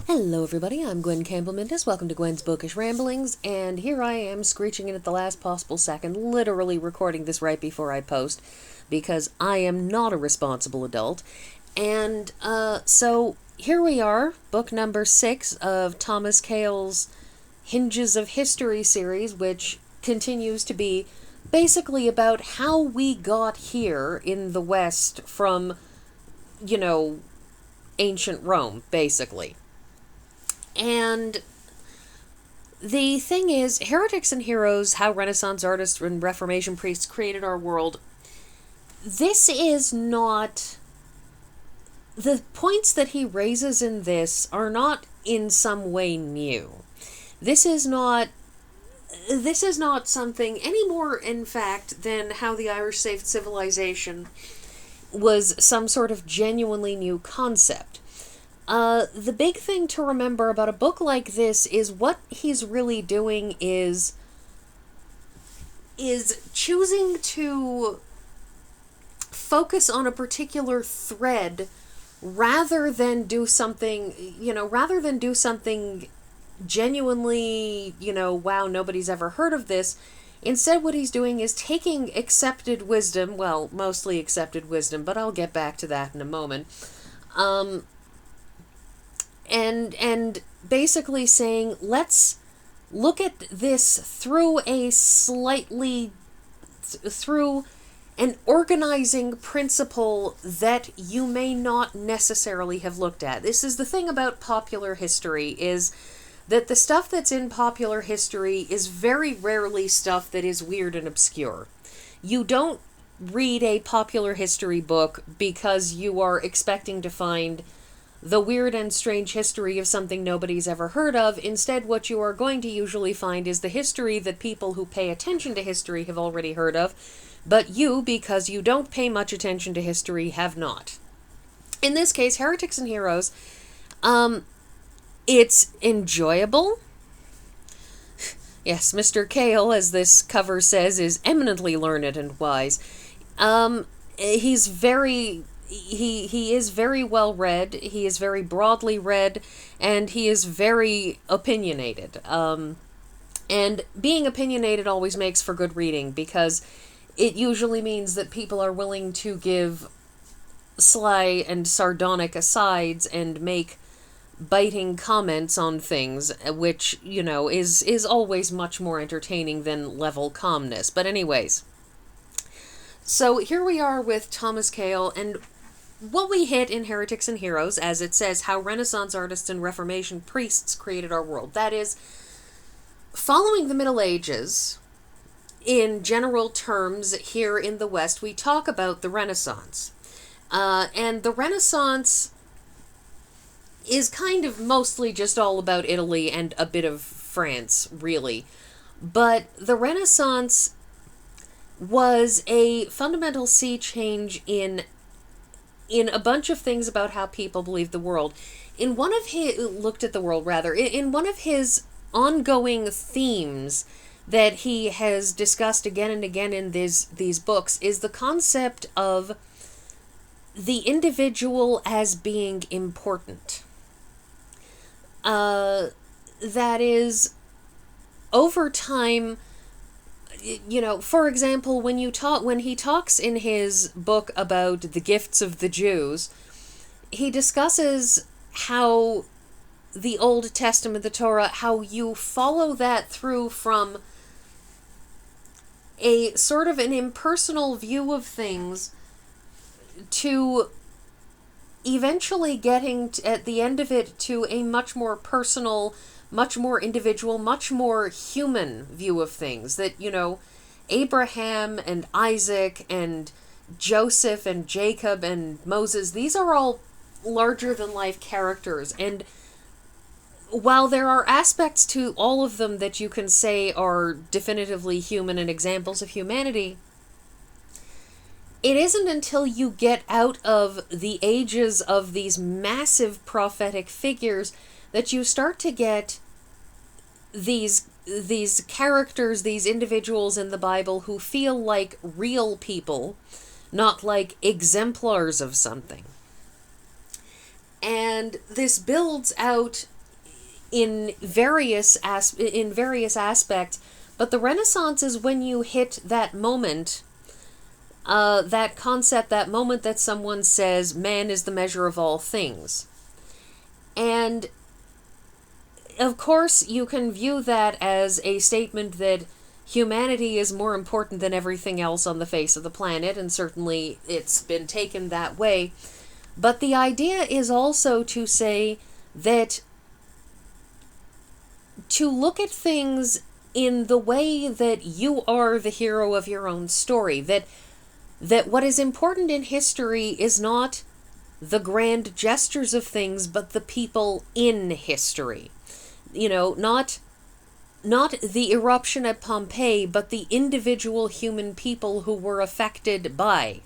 Hello everybody, I'm Gwen Campbell-Mindes. Welcome to Gwen's Bookish Ramblings, and here I am screeching in at the last possible second, literally recording this right before I post, because I am not a responsible adult. And so here we are, book number 6 of Thomas Cahill's Hinges of History series, which continues to be basically about how we got here in the West from, ancient Rome, basically. And the thing is, Heretics and Heroes, how Renaissance artists and Reformation priests created our world, this is not... The points that he raises in this are not in some way new. This is not something any more, in fact, than how the Irish saved civilization was some sort of genuinely new concept. The big thing to remember about a book like this is what he's really doing is choosing to focus on a particular thread rather than do something genuinely, wow, nobody's ever heard of this. Instead, what he's doing is taking accepted wisdom, well, mostly accepted wisdom, but I'll get back to that in a moment, and basically saying, let's look at this through an organizing principle that you may not necessarily have looked at. This is the thing about popular history, is that the stuff that's in popular history is very rarely stuff that is weird and obscure. You don't read a popular history book because you are expecting to find the weird and strange history of something nobody's ever heard of. Instead, what you are going to usually find is the history that people who pay attention to history have already heard of, but you, because you don't pay much attention to history, have not. In this case, Heretics and Heroes, it's enjoyable. Yes, Mr. Cahill, as this cover says, is eminently learned and wise. He's very... He is very well read, he is very broadly read, and he is very opinionated. And being opinionated always makes for good reading, because it usually means that people are willing to give sly and sardonic asides and make biting comments on things, which, is always much more entertaining than level calmness. But anyways, so here we are with Thomas Cahill, and what we hit in Heretics and Heroes, as it says, how Renaissance artists and Reformation priests created our world. That is, following the Middle Ages, in general terms here in the West, we talk about the Renaissance. And the Renaissance is kind of mostly just all about Italy and a bit of France, really. But the Renaissance was a fundamental sea change in a bunch of things about how people believe the world. In one of his ongoing themes that he has discussed again and again in these books is the concept of the individual as being important. That is, over time, for example, when he talks in his book about the gifts of the Jews, he discusses how the Old Testament, the Torah, how you follow that through from a sort of an impersonal view of things to eventually getting, at the end of it, to a much more personal, much more individual, much more human view of things. That, Abraham and Isaac and Joseph and Jacob and Moses, these are all larger-than-life characters. And while there are aspects to all of them that you can say are definitively human and examples of humanity, it isn't until you get out of the ages of these massive prophetic figures that you start to get these characters, these individuals in the Bible who feel like real people, not like exemplars of something. And this builds out in various aspects, but the Renaissance is when you hit that moment, that concept, that moment that someone says, man is the measure of all things. And, of course, you can view that as a statement that humanity is more important than everything else on the face of the planet, and certainly it's been taken that way. But the idea is also to say that to look at things in the way that you are the hero of your own story, that what is important in history is not the grand gestures of things, but the people in history. Not the eruption at Pompeii, but the individual human people who were affected by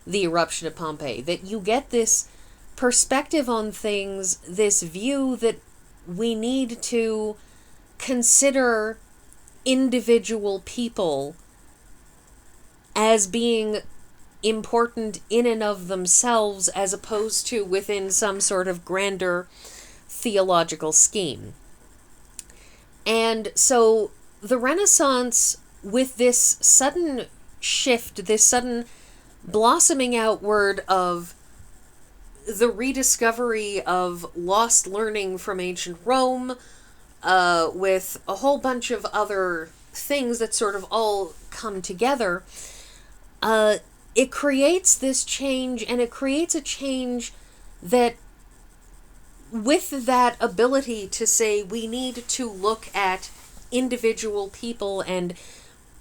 the eruption at Pompeii. That you get this perspective on things, this view that we need to consider individual people as being important in and of themselves, as opposed to within some sort of grander theological scheme. And so the Renaissance, with this sudden shift, this sudden blossoming outward of the rediscovery of lost learning from ancient Rome, with a whole bunch of other things that sort of all come together, it creates this change, and it creates a change that, with that ability to say we need to look at individual people and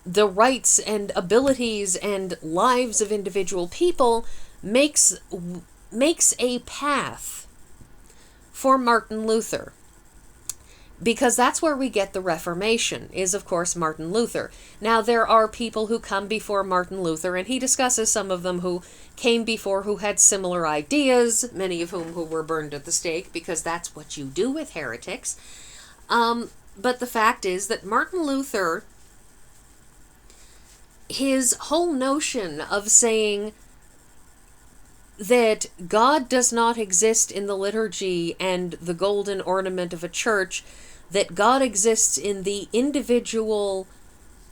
the rights and abilities and lives of individual people, makes a path for Martin Luther. Because that's where we get the Reformation, is of course Martin Luther. Now there are people who come before Martin Luther, and he discusses some of them who came before, who had similar ideas, many of whom who were burned at the stake, because that's what you do with heretics. But the fact is that Martin Luther, his whole notion of saying that God does not exist in the liturgy and the golden ornament of a church, that God exists in the individual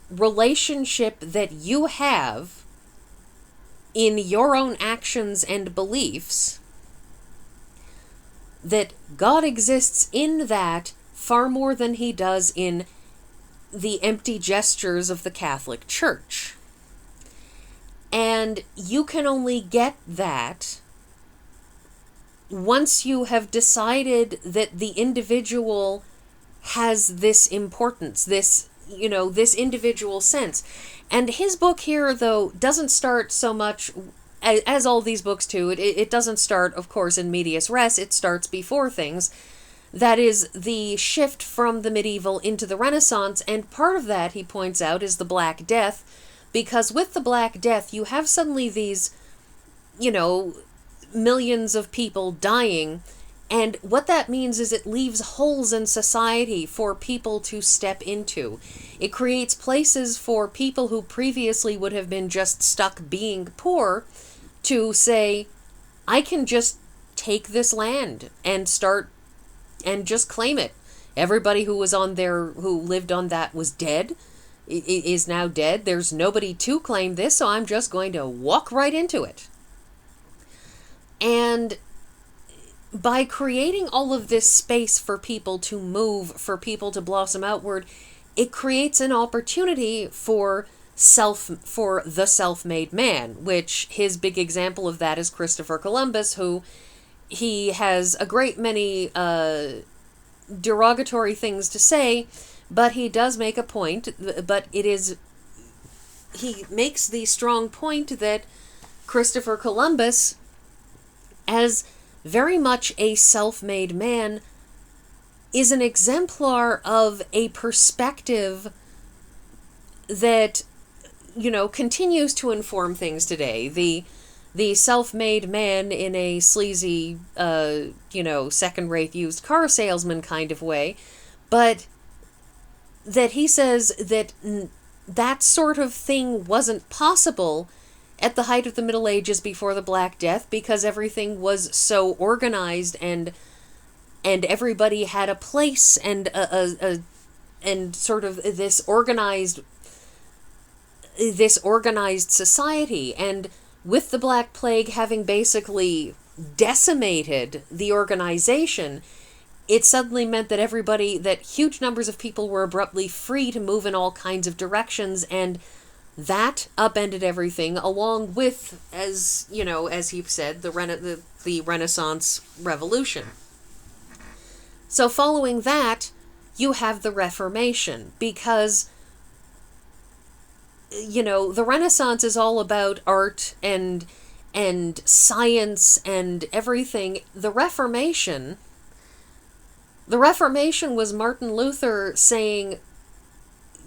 relationship that you have in your own actions and beliefs, that God exists in that far more than he does in the empty gestures of the Catholic Church. And you can only get that once you have decided that the individual has this importance, this individual sense. And his book here, though, doesn't start so much, as all these books do, it doesn't start, of course, in medias res, it starts before things. That is the shift from the medieval into the Renaissance, and part of that, he points out, is the Black Death, because with the Black Death, you have suddenly these, millions of people dying, and what that means is it leaves holes in society for people to step into. It creates places for people who previously would have been just stuck being poor to say, I can just take this land and start and just claim it. Everybody who lived on that was dead. It is now dead. There's nobody to claim this, so I'm just going to walk right into it. And by creating all of this space for people to move, for people to blossom outward, it creates an opportunity for the self-made man, which his big example of that is Christopher Columbus, who he has a great many derogatory things to say, but he does make a point, he makes the strong point that Christopher Columbus, as very much a self-made man, is an exemplar of a perspective that, continues to inform things today. The self-made man in a sleazy, second-rate used car salesman kind of way, but that he says that that sort of thing wasn't possible at the height of the Middle Ages before the Black Death, because everything was so organized and and everybody had a place and and sort of this organized society. And with the Black Plague having basically decimated the organization, it suddenly meant that huge numbers of people were abruptly free to move in all kinds of directions, and that upended everything, along with, as you've said, the Renaissance Revolution. So following that, you have the Reformation, because the Renaissance is all about art and science and everything. The Reformation was Martin Luther saying,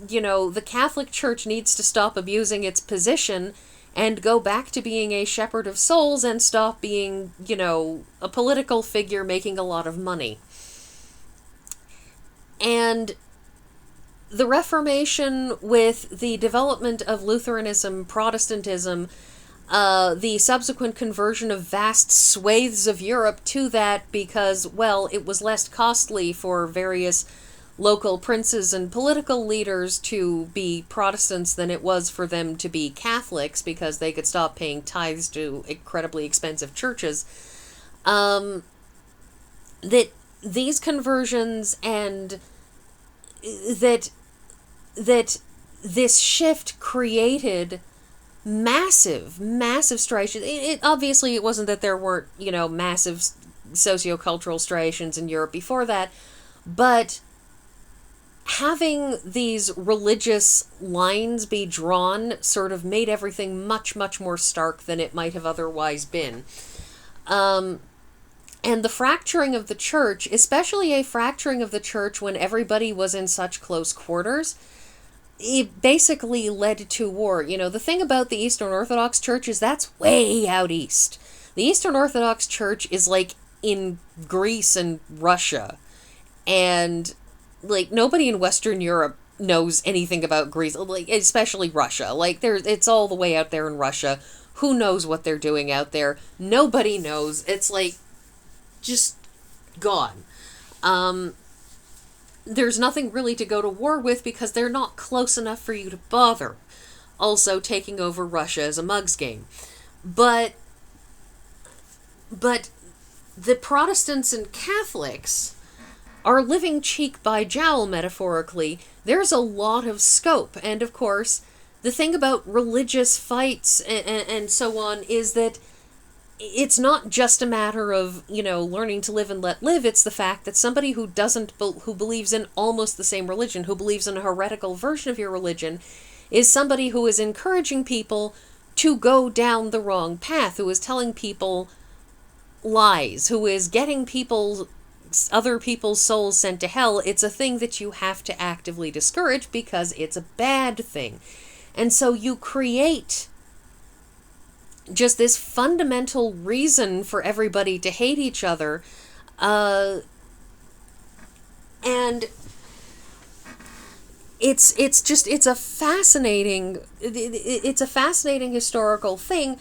the Catholic Church needs to stop abusing its position and go back to being a shepherd of souls and stop being, a political figure making a lot of money. And the Reformation, with the development of Lutheranism, Protestantism, the subsequent conversion of vast swathes of Europe to that because, well, it was less costly for various local princes and political leaders to be Protestants than it was for them to be Catholics, because they could stop paying tithes to incredibly expensive churches. That these conversions and that this shift created massive striations. Obviously it wasn't that there weren't, massive sociocultural striations in Europe before that, but having these religious lines be drawn sort of made everything much, much more stark than it might have otherwise been. And the fracturing of the church, especially a fracturing of the church when everybody was in such close quarters, it basically led to war. The thing about the Eastern Orthodox Church is that's way out east. The Eastern Orthodox Church is like in Greece and Russia. And nobody in Western Europe knows anything about Greece, especially Russia. It's all the way out there in Russia. Who knows what they're doing out there? Nobody knows. It's just gone. There's nothing really to go to war with because they're not close enough for you to bother. Also, taking over Russia is a mug's game. But the Protestants and Catholics are living cheek by jowl, metaphorically. There's a lot of scope. And of course, the thing about religious fights and so on is that it's not just a matter of, learning to live and let live. It's the fact that somebody who believes in almost the same religion, who believes in a heretical version of your religion, is somebody who is encouraging people to go down the wrong path, who is telling people lies, who is getting other people's souls sent to hell. It's a thing that you have to actively discourage because it's a bad thing. And so you create just this fundamental reason for everybody to hate each other, and it's a fascinating historical thing,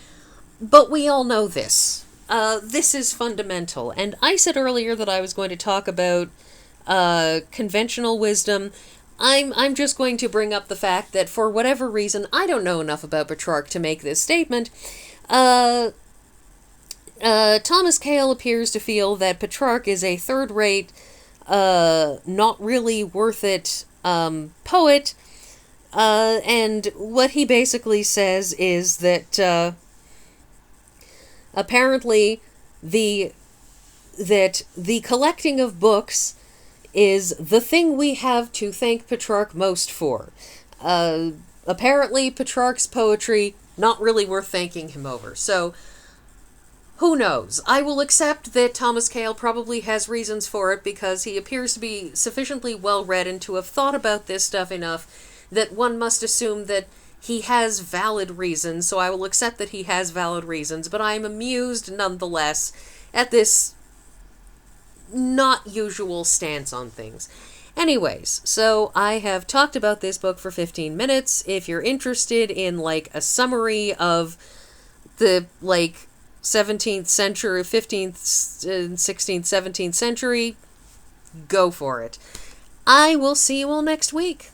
but we all know this. This is fundamental, and I said earlier that I was going to talk about conventional wisdom. I'm just going to bring up the fact that for whatever reason, I don't know enough about Petrarch to make this statement. Thomas Cahill appears to feel that Petrarch is a third-rate, not really worth it poet, and what he basically says is that apparently the collecting of books is the thing we have to thank Petrarch most for. Apparently Petrarch's poetry not really worth thanking him over. So, who knows? I will accept that Thomas Cahill probably has reasons for it because he appears to be sufficiently well-read and to have thought about this stuff enough that one must assume that he has valid reasons, so I will accept that he has valid reasons, but I am amused nonetheless at this not usual stance on things. Anyways, so I have talked about this book for 15 minutes. If you're interested in, a summary of the, 17th century, 15th, 16th, 17th century, go for it. I will see you all next week.